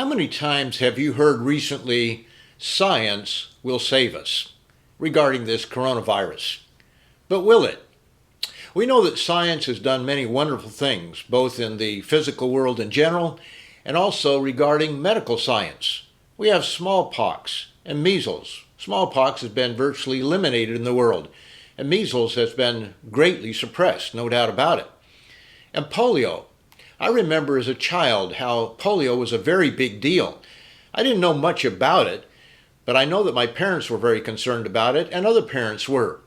How many times have you heard recently, science will save us, regarding this coronavirus? But will it? We know that science has done many wonderful things, both in the physical world in general and also regarding medical science. We have smallpox and measles. Smallpox has been virtually eliminated in the world, and measles has been greatly suppressed, no doubt about it. And polio. I remember as a child how polio was a very big deal. I didn't know much about it, but I know that my parents were very concerned about it, and other parents were.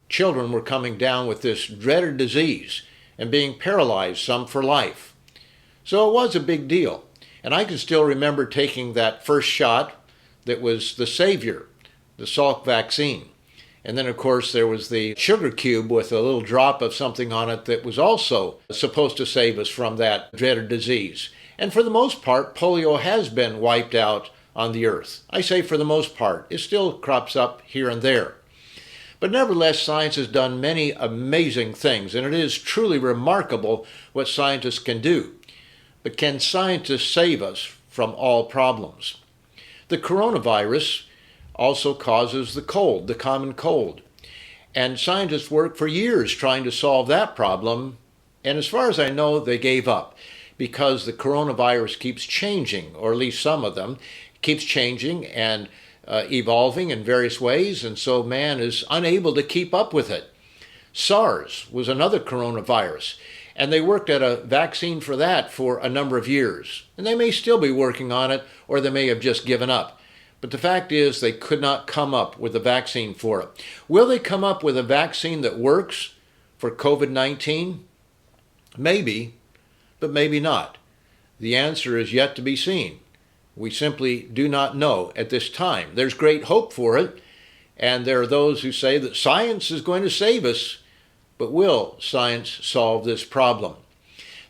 Children were coming down with this dreaded disease and being paralyzed, some for life. So it was a big deal. And I can still remember taking that first shot that was the savior, the Salk vaccine. And then, of course, there was the sugar cube with a little drop of something on it that was also supposed to save us from that dreaded disease. And for the most part, polio has been wiped out on the earth. I say for the most part. It still crops up here and there. But nevertheless, science has done many amazing things, and it is truly remarkable what scientists can do. But can scientists save us from all problems? The coronavirus also causes the cold, the common cold. And scientists worked for years trying to solve that problem, and as far as I know, they gave up because the coronavirus keeps changing, or at least some of them, keeps changing and evolving in various ways, and so man is unable to keep up with it. SARS was another coronavirus, and they worked at a vaccine for that for a number of years. And they may still be working on it, or they may have just given up. But the fact is they could not come up with a vaccine for it. Will they come up with a vaccine that works for COVID-19? Maybe, but maybe not. The answer is yet to be seen. We simply do not know at this time. There's great hope for it, and there are those who say that science is going to save us, but will science solve this problem?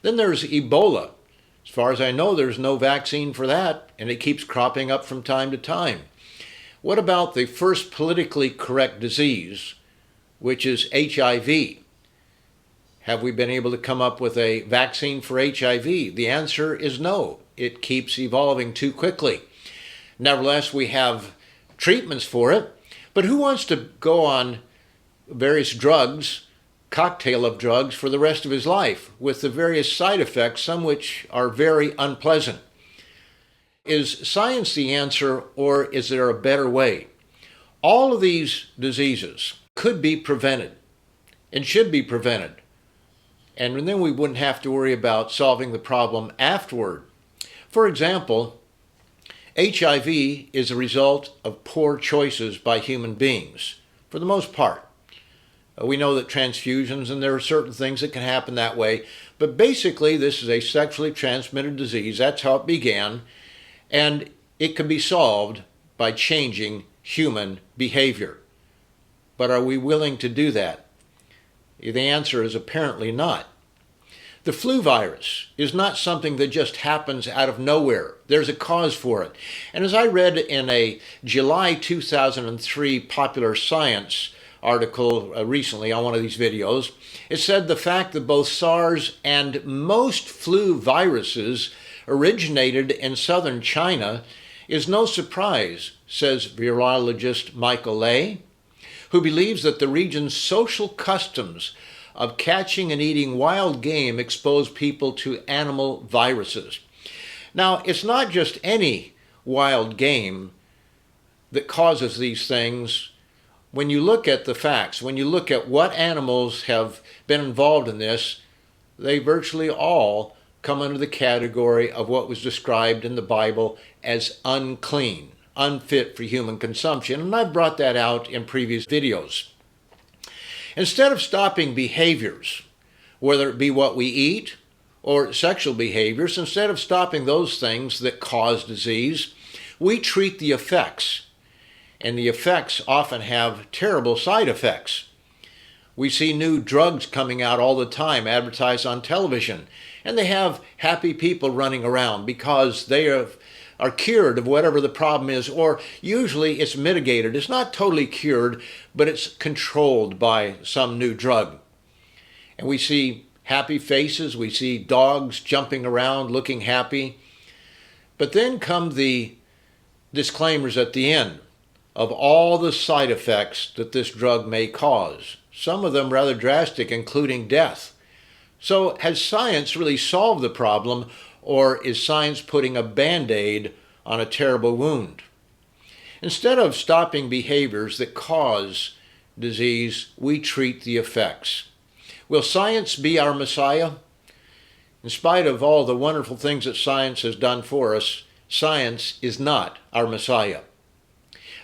Then there's Ebola. As far as I know, there's no vaccine for that, and it keeps cropping up from time to time. What about the first politically correct disease, which is HIV? Have we been able to come up with a vaccine for HIV? The answer is no. It keeps evolving too quickly. Nevertheless, we have treatments for it, but who wants to go on various drugs, cocktail of drugs, for the rest of his life with the various side effects, some which are very unpleasant? Is science the answer, or is there a better way? All of these diseases could be prevented and should be prevented, and then we wouldn't have to worry about solving the problem afterward. For example, HIV is a result of poor choices by human beings, for the most part. We know that transfusions, and there are certain things that can happen that way, but basically this is a sexually transmitted disease. That's how it began, and it can be solved by changing human behavior. But are we willing to do that? The answer is apparently not. The flu virus is not something that just happens out of nowhere. There's a cause for it. And as I read in a July 2003 Popular Science article recently on one of these videos, it said the fact that both SARS and most flu viruses originated in southern China is no surprise, says virologist Michael Ley, who believes that the region's social customs of catching and eating wild game expose people to animal viruses. Now, it's not just any wild game that causes these things. When you look at the facts, when you look at what animals have been involved in this, they virtually all come under the category of what was described in the Bible as unclean, unfit for human consumption, and I've brought that out in previous videos. Instead of stopping behaviors, whether it be what we eat or sexual behaviors, instead of stopping those things that cause disease, we treat the effects, and the effects often have terrible side effects. We see new drugs coming out all the time, advertised on television, and they have happy people running around because they are cured of whatever the problem is, or usually it's mitigated. It's not totally cured, but it's controlled by some new drug. And we see happy faces, we see dogs jumping around looking happy. But then come the disclaimers at the end of all the side effects that this drug may cause, some of them rather drastic, including death. So has science really solved the problem, or is science putting a Band-Aid on a terrible wound? Instead of stopping behaviors that cause disease, we treat the effects. Will science be our Messiah? In spite of all the wonderful things that science has done for us, science is not our Messiah.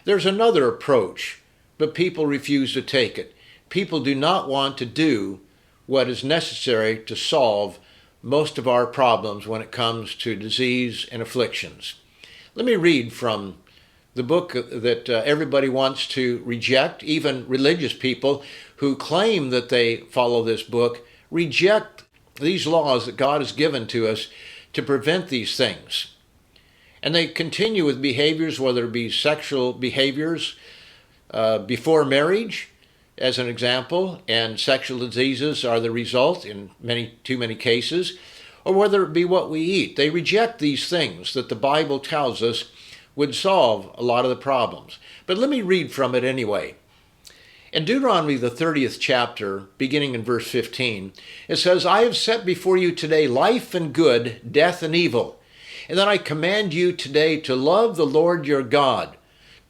There's another approach, but people refuse to take it. People do not want to do what is necessary to solve most of our problems when it comes to disease and afflictions. Let me read from the book that everybody wants to reject. Even religious people who claim that they follow this book reject these laws that God has given to us to prevent these things. And they continue with behaviors, whether it be sexual behaviors before marriage, as an example, and sexual diseases are the result in too many cases, or whether it be what we eat. They reject these things that the Bible tells us would solve a lot of the problems. But let me read from it anyway. In Deuteronomy, the 30th chapter, beginning in verse 15, it says, "I have set before you today life and good, death and evil. And then I command you today to love the Lord your God,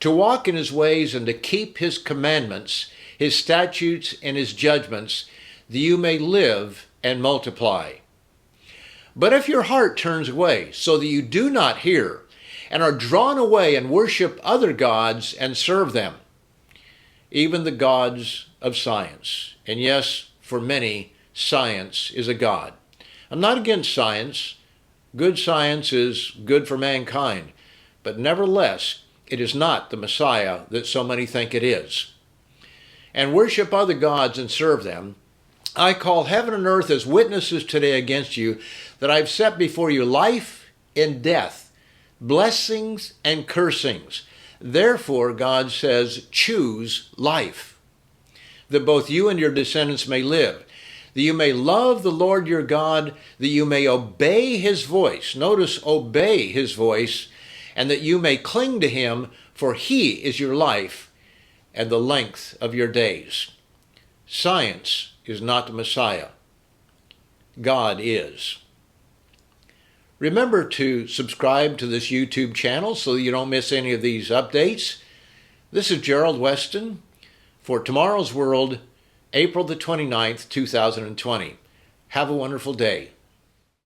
to walk in his ways and to keep his commandments, his statutes and his judgments, that you may live and multiply. But if your heart turns away, so that you do not hear, and are drawn away and worship other gods and serve them, even the gods of science." And yes, for many, science is a god. I'm not against science. Good science is good for mankind. But nevertheless, it is not the Messiah that so many think it is. "And worship other gods and serve them. I call heaven and earth as witnesses today against you, that I've set before you life and death, blessings and cursings. Therefore, God says, choose life, that both you and your descendants may live, that you may love the Lord your God, that you may obey his voice." Notice, obey his voice, "and that you may cling to him, for he is your life and the length of your days." Science is not the Messiah. God is. Remember to subscribe to this YouTube channel so you don't miss any of these updates. This is Gerald Weston for Tomorrow's World, April the 29th, 2020. Have a wonderful day.